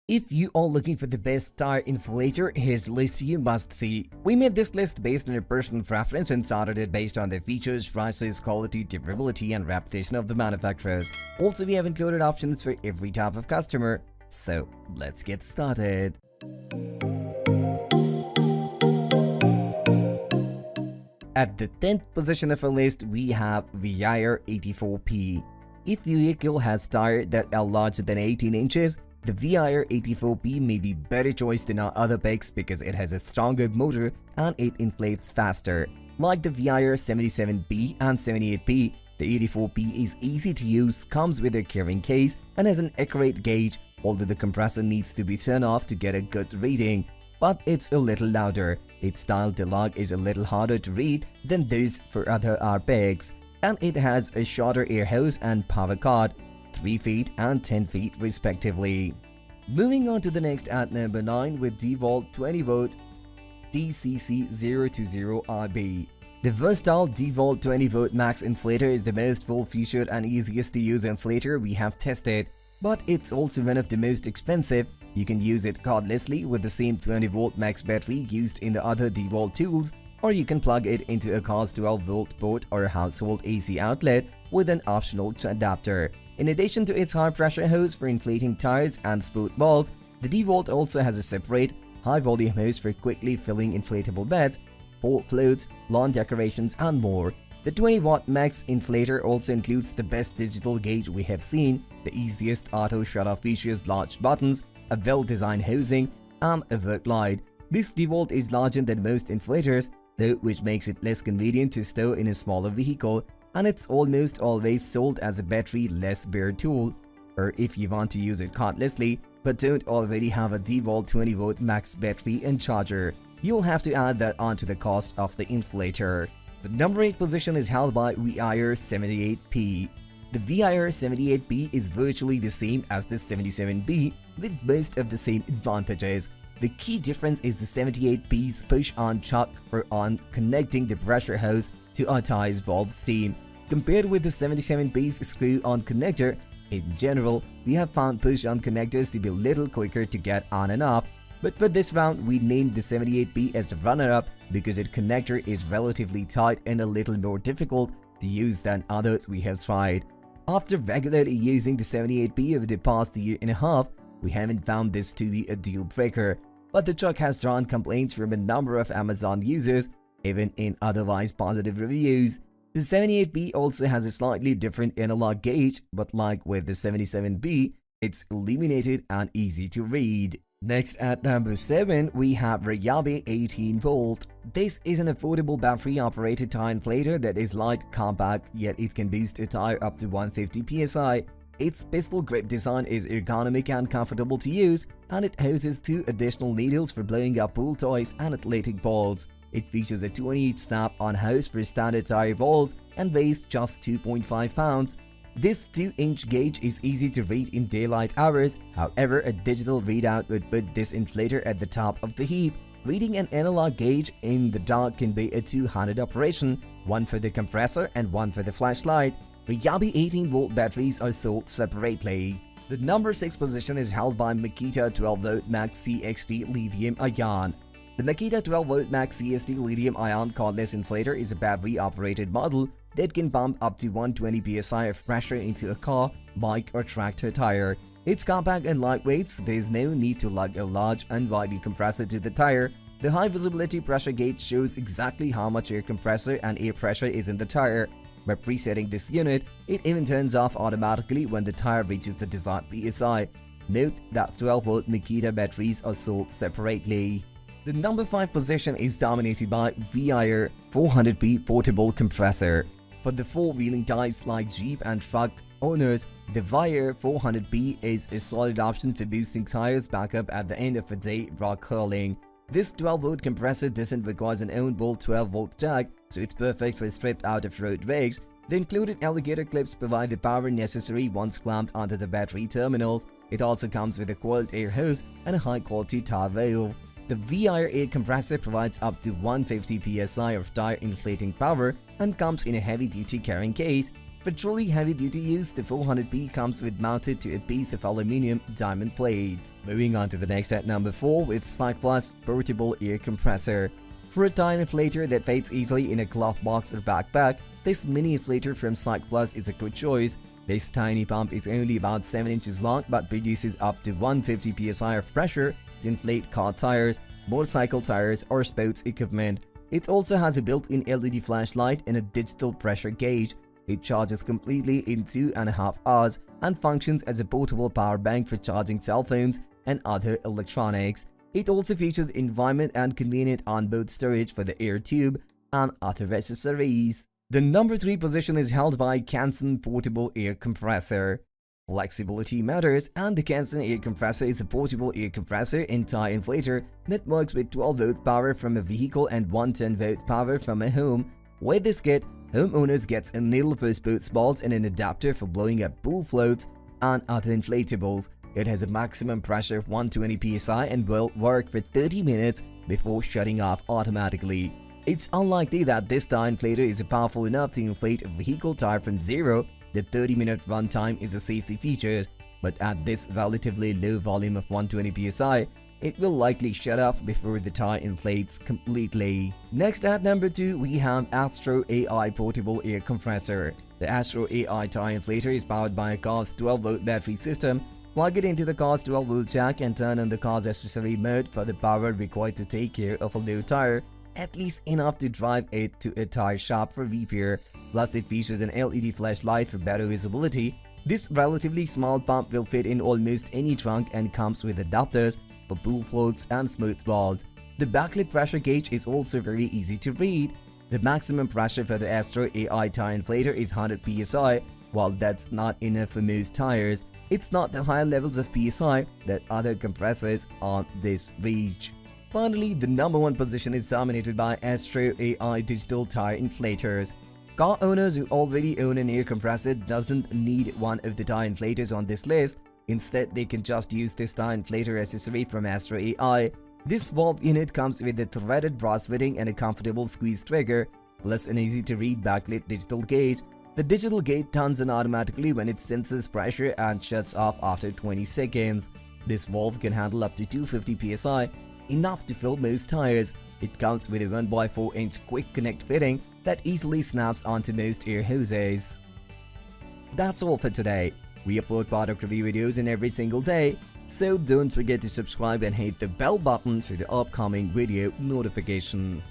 If you are looking for the best tire inflator, here's the list you must see. We made this list based on your personal preference and sorted it based on their features, prices, quality, durability, and reputation of the manufacturers. Also, we have included options for every type of customer. So, let's get started. At the 10th position of our list, we have Viair 84P. If your vehicle has tires that are larger than 18 inches, the Viair 84P may be better choice than our other picks because it has a stronger motor and it inflates faster. Like the Viair 77P and 78P, the 84P is easy to use, comes with a carrying case, and has an accurate gauge, although the compressor needs to be turned off to get a good reading. But it's a little louder. Its style dialogue is a little harder to read than those for other R picks, and it has a shorter air hose and power cord, 3 feet and 10 feet respectively. Moving on to the next at number 9 with DeWalt 20V DCC020RB. The versatile DeWalt 20V Max Inflator is the most full-featured and easiest to use inflator we have tested, but it's also one of the most expensive. You can use it cordlessly with the same 20V max battery used in the other DeWalt tools, or you can plug it into a car's 12V port or a household AC outlet with an optional adapter. In addition to its high-pressure hose for inflating tires and sport balls, the DeWalt also has a separate, high-volume hose for quickly filling inflatable beds, pole floats, lawn decorations, and more. The 20V Max Inflator also includes the best digital gauge we have seen, the easiest auto shut-off features, large buttons, a well-designed hosing, and a work light. This DeWalt is larger than most inflators, though, which makes it less convenient to stow in a smaller vehicle, and it's almost always sold as a battery-less bare tool. Or if you want to use it cordlessly but don't already have a DeWalt 20V max battery and charger, you'll have to add that onto the cost of the inflator. The number 8 position is held by Viair 78P. The Viair 78P is virtually the same as the 77B with most of the same advantages. The key difference is the 78P's push-on chuck for on connecting the pressure hose to a tire's valve steam. Compared with the 77B's screw-on connector, in general, we have found push-on connectors to be a little quicker to get on and off, but for this round we named the 78B as a runner-up because its connector is relatively tight and a little more difficult to use than others we have tried. After regularly using the 78B over the past year and a half, we haven't found this to be a deal breaker, but the truck has drawn complaints from a number of Amazon users, even in otherwise positive reviews. The 78B also has a slightly different analog gauge, but like with the 77B, it's illuminated and easy to read. Next at number 7, we have Ryobi 18V. This is an affordable battery-operated tire inflator that is light, compact, yet it can boost a tire up to 150 psi. Its pistol grip design is ergonomic and comfortable to use, and it houses 2 additional needles for blowing up pool toys and athletic balls. It features a 20-inch snap-on hose for standard tire balls and weighs just 2.5 pounds. This 2-inch gauge is easy to read in daylight hours, however a digital readout would put this inflator at the top of the heap. Reading an analog gauge in the dark can be a two-handed operation, one for the compressor and one for the flashlight. Ryobi 18V batteries are sold separately. The number 6 position is held by Makita 12V Max CXT Lithium-Ion. The Makita 12V Max CXT Lithium-Ion cordless inflator is a battery-operated model that can pump up to 120 psi of pressure into a car, bike, or tractor tire. It's compact and lightweight, so there is no need to lug a large, unwieldy compressor to the tire. The high-visibility pressure gauge shows exactly how much air compressor and air pressure is in the tire. By presetting this unit, it even turns off automatically when the tire reaches the desired PSI. Note that 12V Makita batteries are sold separately. The number 5 position is dominated by Viair 400P Portable Compressor. For the four-wheeling types like Jeep and truck owners, the Viair 400P is a solid option for boosting tires back up at the end of a day rock crawling. This 12V compressor doesn't require an on-board 12V jack, so it's perfect for stripped out-of-road rigs. The included alligator clips provide the power necessary once clamped onto the battery terminals. It also comes with a coiled air hose and a high-quality tar valve. The Viair air compressor provides up to 150 psi of tire inflating power and comes in a heavy-duty carrying case. For truly heavy-duty use, the 400p comes with mounted to a piece of aluminium diamond plate. Moving on to the next at number 4 with CYCPLUS Portable Air Compressor. For a tiny inflator that fits easily in a glove box or backpack, this mini inflator from CYCPLUS is a good choice. This tiny pump is only about 7 inches long but produces up to 150 psi of pressure to inflate car tires, motorcycle tires, or sports equipment. It also has a built-in LED flashlight and a digital pressure gauge. It charges completely in 2.5 hours and functions as a portable power bank for charging cell phones and other electronics. It also features environment and convenient onboard storage for the air tube and other accessories. The number 3 position is held by Canson Portable Air Compressor. Flexibility matters, and the Canson air compressor is a portable air compressor and Tyre inflator that works with 12-volt power from a vehicle and 110-volt power from a home. With this kit, homeowners gets a needle for sports balls and an adapter for blowing up pool floats and other inflatables. It has a maximum pressure of 120 psi and will work for 30 minutes before shutting off automatically. It's unlikely that this tire inflator is powerful enough to inflate a vehicle tire from zero. The 30-minute runtime is a safety feature, but at this relatively low volume of 120 psi, it will likely shut off before the tire inflates completely. Next at number 2, we have AstroAI Portable Air Compressor. The AstroAI tire inflator is powered by a car's 12-volt battery system. Plug it into the car's 12-volt jack and turn on the car's accessory mode for the power required to take care of a low tire, at least enough to drive it to a tire shop for repair. Plus, it features an LED flashlight for better visibility. This relatively small pump will fit in almost any trunk and comes with adapters for pool floats and smooth balls. The backlit pressure gauge is also very easy to read. The maximum pressure for the AstroAI tire inflator is 100 psi. While that's not enough for most tires, it's not the higher levels of psi that other compressors on this reach. Finally, the number 1 position is dominated by AstroAI digital tire inflators. Car owners who already own an air compressor doesn't need one of the tire inflators on this list. Instead, they can just use this tire inflator accessory from AstroAI. This valve unit comes with a threaded brass fitting and a comfortable squeeze trigger, plus an easy-to-read backlit digital gauge. The digital gauge turns on automatically when it senses pressure and shuts off after 20 seconds. This valve can handle up to 250 psi, enough to fill most tires. It comes with a 1x4-inch quick connect fitting that easily snaps onto most air hoses. That's all for today. We upload product review videos in every single day, so don't forget to subscribe and hit the bell button for the upcoming video notification.